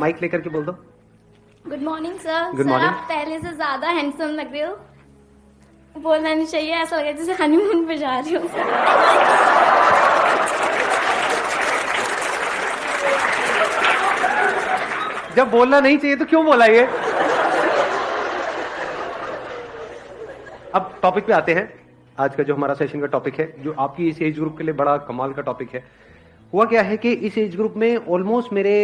Mic लेकर के बोल दो। Good morning sir. Good sir morning. आप पहले से ज्यादा हैंडसम लग रहे हो। बोलना नहीं चाहिए, ऐसा लग रहा है जैसे हनीमून पे जा रहे हो। जब बोलना नहीं चाहिए तो क्यों बोला ये? अब टॉपिक पे आते हैं। आज का जो हमारा सेशन का टॉपिक है, जो आपकी इस एज ग्रुप के लिए बड़ा कमाल का टॉपिक है। हुआ क्या है कि इस एज ग्रुप में ऑलमोस्ट मेरे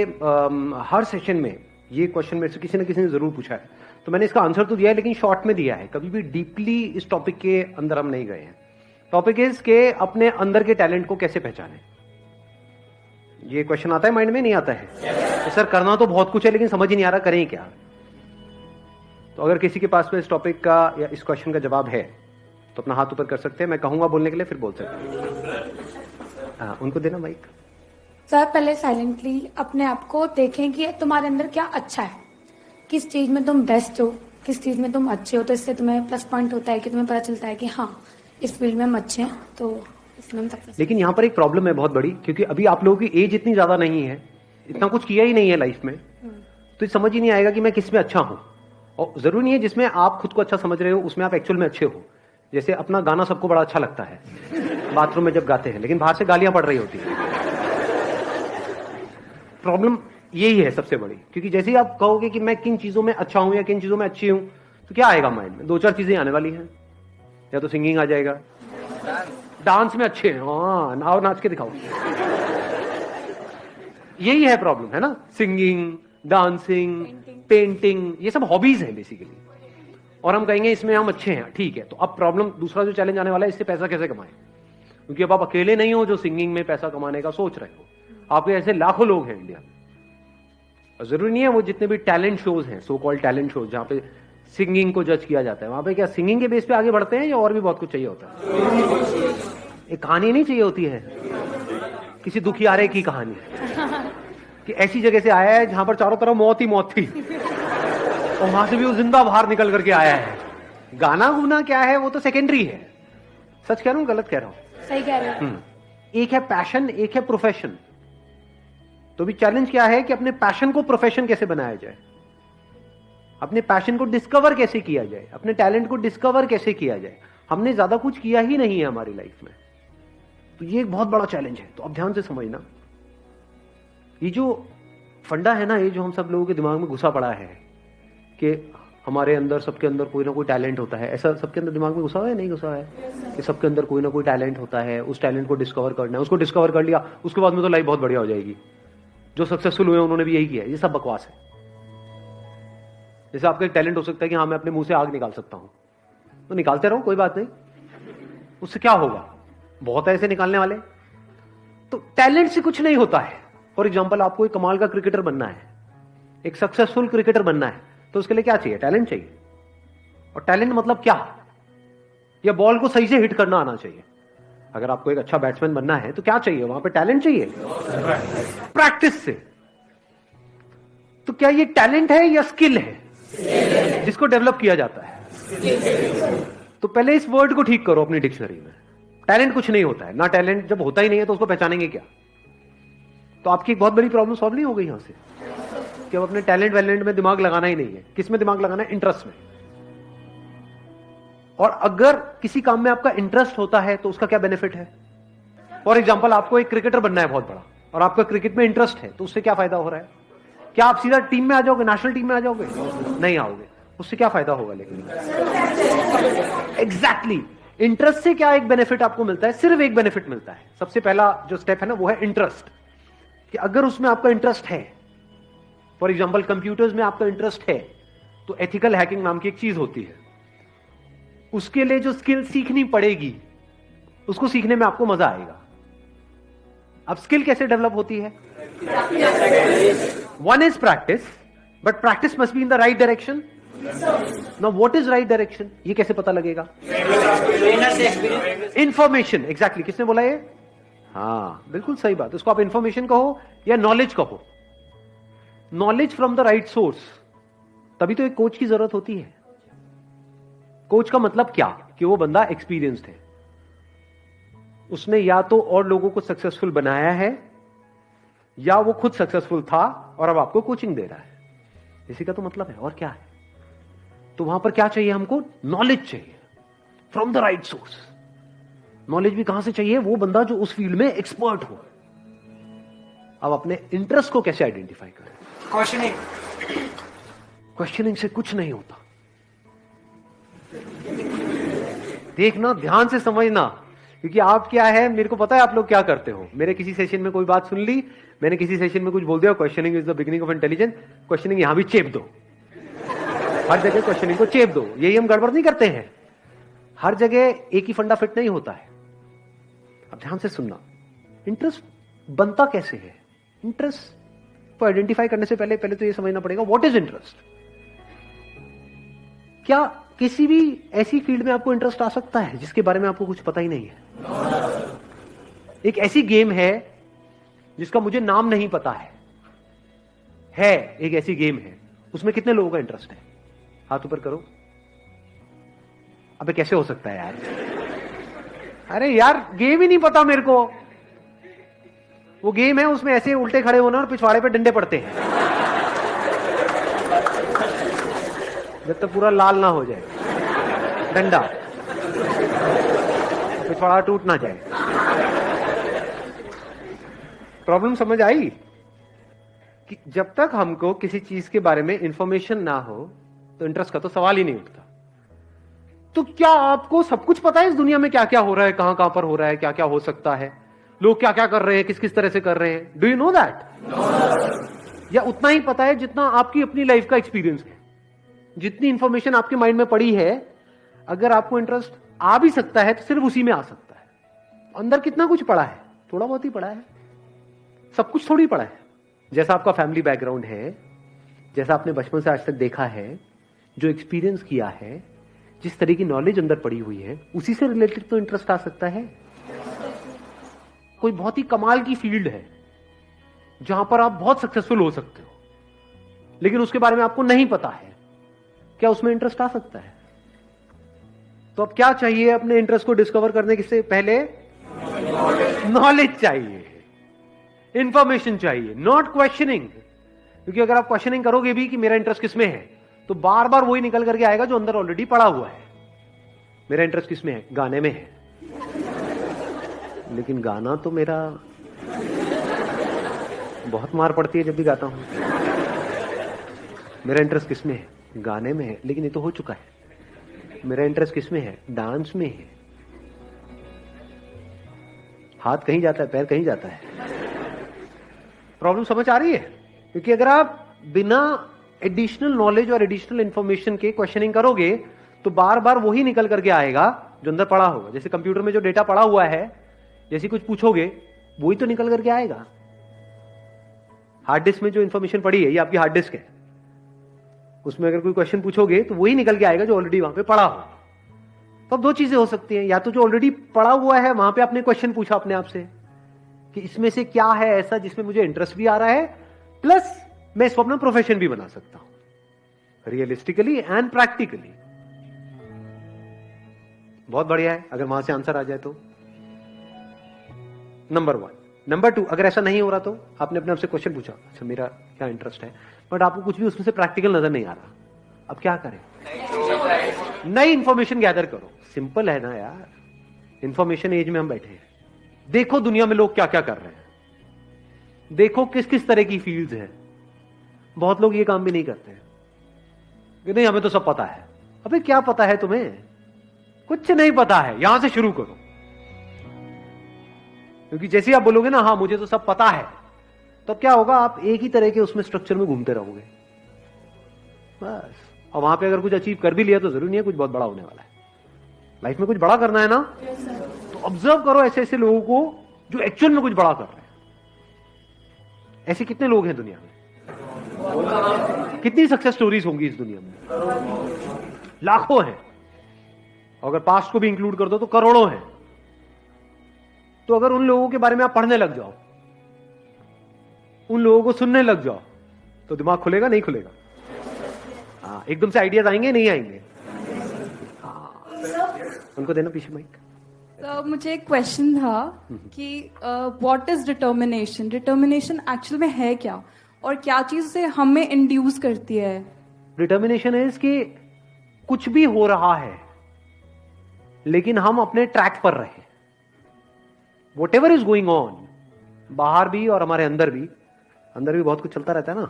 हर सेशन में ये क्वेश्चन मेरे से किसी न किसी ने जरूर पूछा है, तो मैंने इसका आंसर तो दिया है लेकिन शॉर्ट में दिया है। कभी भी डीपली इस टॉपिक के अंदर हम नहीं गए हैं। टॉपिक इज के अपने अंदर के टैलेंट को कैसे पहचाने। ये क्वेश्चन आता है माइंड में, नहीं आता है? तो सर करना तो बहुत कुछ है लेकिन समझ ही नहीं आ रहा करें क्या। तो अगर किसी के पास में इस टॉपिक का या इस क्वेश्चन का जवाब है तो अपना हाथ ऊपर कर सकते हैं। मैं कहूंगा बोलने के लिए, फिर बोल सकते हैं। हाँ, उनको देना माइक। सर पहले साइलेंटली अपने आप को देखें कि तुम्हारे अंदर क्या अच्छा है, किस चीज में तुम बेस्ट हो, किस चीज में तुम अच्छे हो। तो इससे तुम्हें प्लस पॉइंट होता है कि तुम्हें पता चलता है कि हाँ इस फील्ड में हम अच्छे हैं, तो इसमें हम सक्सेस। लेकिन यहाँ पर एक प्रॉब्लम है बहुत बड़ी, क्योंकि अभी आप लोगों की एज इतनी ज्यादा नहीं है, इतना कुछ किया ही नहीं है लाइफ में, तो समझ ही नहीं आएगा कि मैं किस में अच्छा हूँ। और जरूरी नहीं है जिसमें आप खुद को अच्छा समझ रहे हो उसमें आप एक्चुअल में अच्छे हो। जैसे अपना गाना सबको बड़ा अच्छा लगता है बाथरूम में जब गाते हैं, लेकिन बाहर से गालियां पड़ रही होती है। प्रॉब्लम यही है सबसे बड़ी, क्योंकि जैसे ही आप कहोगे कि मैं किन चीजों में अच्छा हूं या किन चीजों में अच्छी हूं, तो क्या आएगा माइंड में? दो चार चीजें आने वाली हैं। या तो सिंगिंग आ जाएगा, डांस में अच्छे हैं, हाँ नाव नाच के दिखाओ। यही है प्रॉब्लम, है ना? सिंगिंग, डांसिंग, पेंटिंग, ये सब हॉबीज है बेसिकली। और हम कहेंगे इसमें हम अच्छे हैं, ठीक है। तो अब प्रॉब्लम, दूसरा जो चैलेंज आने वाला है, इससे पैसा कैसे कमाएं? क्योंकि अब आप अकेले नहीं हो जो सिंगिंग में पैसा कमाने का सोच रहे हो, आपके ऐसे लाखों लोग हैं इंडिया में। जरूरी नहीं है वो जितने भी टैलेंट शोज हैं, सो कॉल्ड टैलेंट शोज, जहां पे सिंगिंग को जज किया जाता है, वहां पे क्या सिंगिंग के बेस पे आगे बढ़ते हैं या और भी बहुत कुछ चाहिए होता है? एक कहानी नहीं चाहिए होती है, किसी दुखियारे की कहानी कि ऐसी जगह से आया है जहां पर चारों तरफ मौत ही मौत थी और वहां से भी वो जिंदा बाहर निकल करके आया है। गाना गुना क्या है वो तो सेकेंडरी है। सच कह रहा हूं गलत कह रहा हूं? सही कह रहे हो। एक है पैशन, एक है प्रोफेशन। तो भी चैलेंज क्या है कि अपने पैशन को प्रोफेशन कैसे बनाया जाए, अपने पैशन को डिस्कवर कैसे किया जाए, अपने टैलेंट को डिस्कवर कैसे किया जाए। हमने ज्यादा कुछ किया ही नहीं है हमारी लाइफ में, तो ये एक बहुत बड़ा चैलेंज है। तो अब ध्यान से समझना, ये जो फंडा है ना, ये जो हम सब लोगों के दिमाग में घुसा पड़ा है कि हमारे अंदर, सबके अंदर कोई ना कोई टैलेंट होता है। ऐसा सबके अंदर दिमाग में घुसा हुआ है, नहीं घुसा है? कि सबके अंदर कोई ना कोई टैलेंट होता है, उस टैलेंट को डिस्कवर करना है। उसको डिस्कवर कर लिया, उसके बाद में तो लाइफ बहुत बढ़िया हो जाएगी। जो सक्सेसफुल हुए उन्होंने भी यही किया है। ये सब बकवास है। जैसे आपका एक टैलेंट हो सकता है कि हाँ मैं अपने मुंह से आग निकाल सकता हूं, तो निकालते रहो, कोई बात नहीं। उससे क्या होगा? बहुत ऐसे निकालने वाले। तो टैलेंट से कुछ नहीं होता है। फॉर एग्जाम्पल, आपको एक कमाल का क्रिकेटर बनना है, एक सक्सेसफुल क्रिकेटर बनना है, तो उसके लिए क्या चाहिए? टैलेंट चाहिए। और टैलेंट मतलब क्या? या बॉल को सही से हिट करना आना चाहिए। अगर आपको एक अच्छा बैट्समैन बनना है तो क्या चाहिए? वहां पे टैलेंट चाहिए, प्रैक्टिस से। तो क्या ये टैलेंट है या स्किल है जिसको डेवलप किया जाता है? तो पहले इस वर्ड को ठीक करो अपनी डिक्शनरी में। टैलेंट कुछ नहीं होता है ना। टैलेंट जब होता ही नहीं है तो उसको पहचानेंगे क्या? तो आपकी एक बहुत बड़ी प्रॉब्लम सॉल्व नहीं हो गई यहां से कि अब अपने टैलेंट वैलेंट में दिमाग लगाना ही नहीं है। किस में दिमाग लगाना है? इंटरेस्ट में। और अगर किसी काम में आपका इंटरेस्ट होता है तो उसका क्या बेनिफिट है? फॉर एग्जाम्पल, आपको एक क्रिकेटर बनना है बहुत बड़ा और आपका क्रिकेट में इंटरेस्ट है, तो उससे क्या फायदा हो रहा है? क्या आप सीधा टीम में आ जाओगे, नेशनल टीम में आ जाओगे? नहीं आओगे। उससे क्या फायदा होगा? लेकिन एग्जैक्टली इंटरेस्ट से क्या एक बेनिफिट आपको मिलता है? सिर्फ एक बेनिफिट मिलता है। सबसे पहला जो स्टेप है ना, वो है इंटरेस्ट। कि अगर उसमें आपका इंटरेस्ट है, फॉर एग्जाम्पल कंप्यूटर्स में आपका इंटरेस्ट है, तो एथिकल हैकिंग नाम की एक चीज होती है। उसके लिए जो स्किल सीखनी पड़ेगी, उसको सीखने में आपको मजा आएगा। अब स्किल कैसे डेवलप होती है? One is practice, but practice must be in the right direction. Now what is right direction? ये कैसे पता लगेगा? इंफॉर्मेशन। एग्जैक्टली, किसने बोला ये? हाँ बिल्कुल सही बात। उसको आप इंफॉर्मेशन कहो या नॉलेज कहो। Knowledge from the right source. तभी तो एक कोच की जरूरत होती है। कोच का मतलब क्या? कि वो बंदा एक्सपीरियंस्ड है, उसने या तो और लोगों को सक्सेसफुल बनाया है या वो खुद सक्सेसफुल था और अब आपको कोचिंग दे रहा है, इसी का तो मतलब है। और क्या है? तो वहां पर क्या चाहिए हमको? नॉलेज चाहिए from the right source. Knowledge भी कहां से चाहिए? वो बंदा जो उस फील्ड में एक्सपर्ट हो। अब अपने इंटरेस्ट को कैसे आइडेंटिफाई करें? क्वेश्चनिंग से कुछ नहीं होता। देखना, ध्यान से समझना, क्योंकि आप क्या है, मेरे को पता है आप लोग क्या करते हो। मेरे किसी सेशन में कोई बात सुन ली, मैंने किसी सेशन में कुछ बोल दिया, questioning is the beginning of intelligence, questioning यहां भी चेप दो, हर जगह क्वेश्चनिंग को चेप दो। यही हम गड़बड़ नहीं करते हैं। हर जगह एक ही फंडा फिट नहीं होता है। अब ध्यान से सुनना, इंटरेस्ट बनता कैसे है? इंटरेस्ट को आइडेंटिफाई करने से पहले तो ये समझना पड़ेगा व्हाट इज इंटरेस्ट। क्या किसी भी ऐसी फील्ड में आपको इंटरेस्ट आ सकता है जिसके बारे में आपको कुछ पता ही नहीं है? एक ऐसी गेम है जिसका मुझे नाम नहीं पता है एक ऐसी गेम है, उसमें कितने लोगों का इंटरेस्ट है? हाथ ऊपर करो। अबे कैसे हो सकता है यार? अरे यार, गेम ही नहीं पता मेरे को। वो गेम है, उसमें ऐसे उल्टे खड़े होना और पिछवाड़े पे डंडे पड़ते हैं जब तक पूरा लाल ना हो जाए डंडा, पिछवाड़ा टूट ना जाए। प्रॉब्लम समझ आई? कि जब तक हमको किसी चीज के बारे में इंफॉर्मेशन ना हो तो इंटरेस्ट का तो सवाल ही नहीं उठता। तो क्या आपको सब कुछ पता है इस दुनिया में क्या क्या हो रहा है, कहां कहां पर हो रहा है, क्या क्या हो सकता है, लोग क्या क्या कर रहे हैं, किस किस तरह से कर रहे हैं? Do you know that? या उतना ही पता है जितना आपकी अपनी लाइफ का एक्सपीरियंस है? जितनी इंफॉर्मेशन आपके माइंड में पड़ी है, अगर आपको इंटरेस्ट आ भी सकता है तो सिर्फ उसी में आ सकता है। अंदर कितना कुछ पड़ा है? थोड़ा बहुत ही पड़ा है, सब कुछ थोड़ी पड़ा है। जैसा आपका फैमिली बैकग्राउंड है, जैसा आपने बचपन से आज तक देखा है, जो एक्सपीरियंस किया है, जिस तरह की नॉलेज अंदर पड़ी हुई है, उसी से रिलेटेड तो इंटरेस्ट आ सकता है। कोई बहुत ही कमाल की फील्ड है जहां पर आप बहुत सक्सेसफुल हो सकते हो, लेकिन उसके बारे में आपको नहीं पता है, क्या उसमें इंटरेस्ट आ सकता है? तो अब क्या चाहिए अपने इंटरेस्ट को डिस्कवर करने से पहले? नॉलेज चाहिए, इंफॉर्मेशन चाहिए, नॉट क्वेश्चनिंग। क्योंकि अगर आप क्वेश्चनिंग करोगे भी कि मेरा इंटरेस्ट किसमें है, तो बार बार वही निकल करके आएगा जो अंदर ऑलरेडी पड़ा हुआ है। मेरा इंटरेस्ट किसमें है? गाने में है। लेकिन गाना तो मेरा बहुत मार पड़ती है जब भी गाता हूं। मेरा इंटरेस्ट किसमें है? गाने में है, लेकिन ये तो हो चुका है। मेरा इंटरेस्ट किसमें है? डांस में है। हाथ कहीं जाता है, पैर कहीं जाता है। प्रॉब्लम समझ आ रही है? क्योंकि अगर आप बिना एडिशनल नॉलेज और एडिशनल इंफॉर्मेशन के क्वेश्चनिंग करोगे तो बार बार वही निकल करके आएगा जो अंदर पड़ा होगा। जैसे कंप्यूटर में जो डेटा पड़ा हुआ है, जैसे कुछ पूछोगे वही तो निकल करके आएगा। हार्ड डिस्क में जो इंफॉर्मेशन पड़ी है, ये आपकी हार्ड डिस्क है, उसमें अगर कोई क्वेश्चन पूछोगे तो वही निकल के आएगा जो ऑलरेडी वहां पे पड़ा हो। तो अब दो चीजें हो सकती हैं, या तो जो ऑलरेडी पड़ा हुआ है वहां पे आपने क्वेश्चन पूछा अपने आप से कि इसमें से क्या है ऐसा जिसमें मुझे इंटरेस्ट भी आ रहा है, प्लस मैं इसको अपना प्रोफेशन भी बना सकता हूं रियलिस्टिकली एंड प्रैक्टिकली। बहुत बढ़िया है अगर वहां से आंसर आ जाए तो। नंबर 1। नंबर 2, अगर ऐसा नहीं हो रहा तो आपने अपने आप से क्वेश्चन पूछा, अच्छा मेरा क्या इंटरेस्ट है, बट आपको कुछ भी उसमें से प्रैक्टिकल नजर नहीं आ रहा, अब क्या करें? नई इंफॉर्मेशन गैदर करो। सिंपल है ना यार, इंफॉर्मेशन एज में हम बैठे हैं। देखो दुनिया में लोग क्या क्या कर रहे हैं, देखो किस किस तरह की फील्ड्स हैं। बहुत लोग ये काम भी नहीं करते हैं कि नहीं हमें तो सब पता है। अबे क्या पता है तुम्हें? कुछ नहीं पता है। यहां से शुरू करो, क्योंकि जैसे ही आप बोलोगे ना हाँ मुझे तो सब पता है, तो क्या होगा? आप एक ही तरह के उसमें स्ट्रक्चर में घूमते रहोगे बस। और वहां पे अगर कुछ अचीव कर भी लिया तो जरूरी नहीं है कुछ बहुत बड़ा होने वाला है। लाइफ में कुछ बड़ा करना है ना, तो ऑब्जर्व करो ऐसे ऐसे लोगों को जो एक्चुअल में कुछ बड़ा कर रहे हैं। ऐसे कितने लोग हैं दुनिया में? कितनी सक्सेस स्टोरीज होंगी इस दुनिया में? लाखों हैं। अगर पास्ट को भी इंक्लूड कर दो तो करोड़ों हैं। तो अगर उन लोगों के बारे में आप पढ़ने लग जाओ, उन लोगों को सुनने लग जाओ, तो दिमाग खुलेगा नहीं खुलेगा? हाँ, एकदम से आइडियाज आएंगे नहीं आएंगे? हाँ, उनको देना पीछे माइक। तो मुझे एक क्वेश्चन था कि what is determination? Determination actual में है क्या, और क्या चीज उसे हमें इंड्यूस करती है? डिटर्मिनेशन इज कि कुछ भी हो रहा है लेकिन हम अपने ट्रैक पर रहे। What ever is going on, बाहर भी और हमारे अंदर भी बहुत कुछ चलता रहता है ना,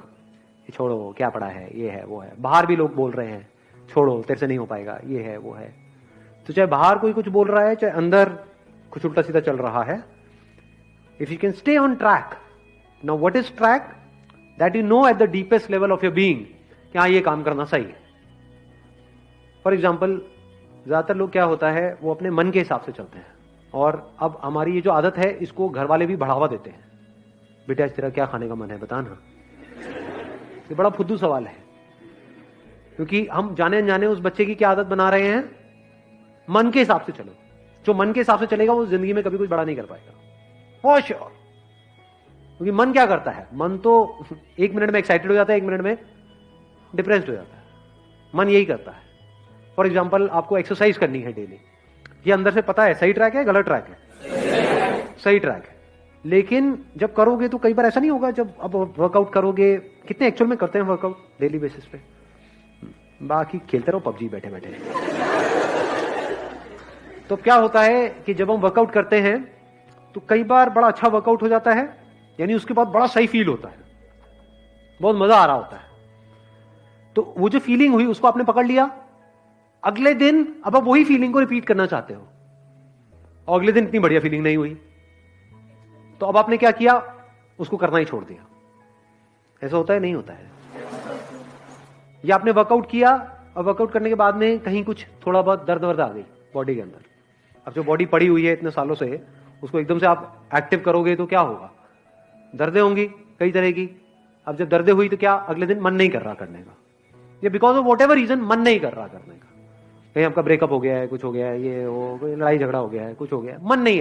कि छोड़ो क्या पड़ा है, ये है वो है। बाहर भी लोग बोल रहे हैं छोड़ो तेरे से नहीं हो पाएगा, ये है वो है। तो चाहे बाहर कोई कुछ बोल रहा है, चाहे अंदर कुछ उल्टा सीधा चल रहा है, if you can stay on track. Now what is track? That you know at the deepest level of your being कि हाँ ये काम करना सही है। फॉर एग्जाम्पल, ज्यादातर लोग क्या होता है, वो अपने मन के हिसाब से चलते हैं। और अब हमारी ये जो आदत है, इसको घर वाले भी बढ़ावा देते हैं। बेटा आज तेरा क्या खाने का मन है, बता ना। ये बड़ा फुद्दू सवाल है, क्योंकि हम जाने अनजाने उस बच्चे की क्या आदत बना रहे हैं, मन के हिसाब से चलो। जो मन के हिसाब से चलेगा वो जिंदगी में कभी कुछ बड़ा नहीं कर पाएगा, फॉर श्योर। क्योंकि मन क्या करता है, मन तो 1 मिनट में एक्साइटेड हो जाता है, 1 मिनट में डिप्रेस्ड हो जाता है। मन यही करता है। फॉर एग्जाम्पल, आपको एक्सरसाइज करनी है डेली, ये अंदर से पता है सही ट्रैक है गलत ट्रैक है, सही ट्रैक है। लेकिन जब करोगे तो कई बार ऐसा नहीं होगा। जब अब वर्कआउट करोगे, कितने एक्चुअल में करते हैं वर्कआउट डेली बेसिस पे? बाकी खेलते रहो पबजी बैठे बैठे। तो क्या होता है कि जब हम वर्कआउट करते हैं तो कई बार बड़ा अच्छा वर्कआउट हो जाता है, यानी उसके बाद बड़ा सही फील होता है, बहुत मजा आ रहा होता है। तो वो जो फीलिंग हुई उसको आपने पकड़ लिया, अगले दिन अब आप वही फीलिंग को रिपीट करना चाहते हो, और अगले दिन इतनी बढ़िया फीलिंग नहीं हुई, तो अब आपने क्या किया, उसको करना ही छोड़ दिया। ऐसा होता है नहीं होता है? या आपने वर्कआउट किया और वर्कआउट करने के बाद में कहीं कुछ थोड़ा बहुत दर्द वर्द आ गई बॉडी के अंदर। अब जो बॉडी पड़ी हुई है इतने सालों से, उसको एकदम से आप एक्टिव करोगे तो क्या होगा, दर्दें होंगी कई तरह की। अब जब दर्दें हुई तो क्या, अगले दिन मन नहीं कर रहा करने का, ये because of whatever reason मन नहीं कर रहा करने का। कहीं आपका ब्रेकअप हो गया है, कुछ हो गया है, ये वो कोई लड़ाई झगड़ा हो गया है, कुछ हो गया है, मन नहीं है।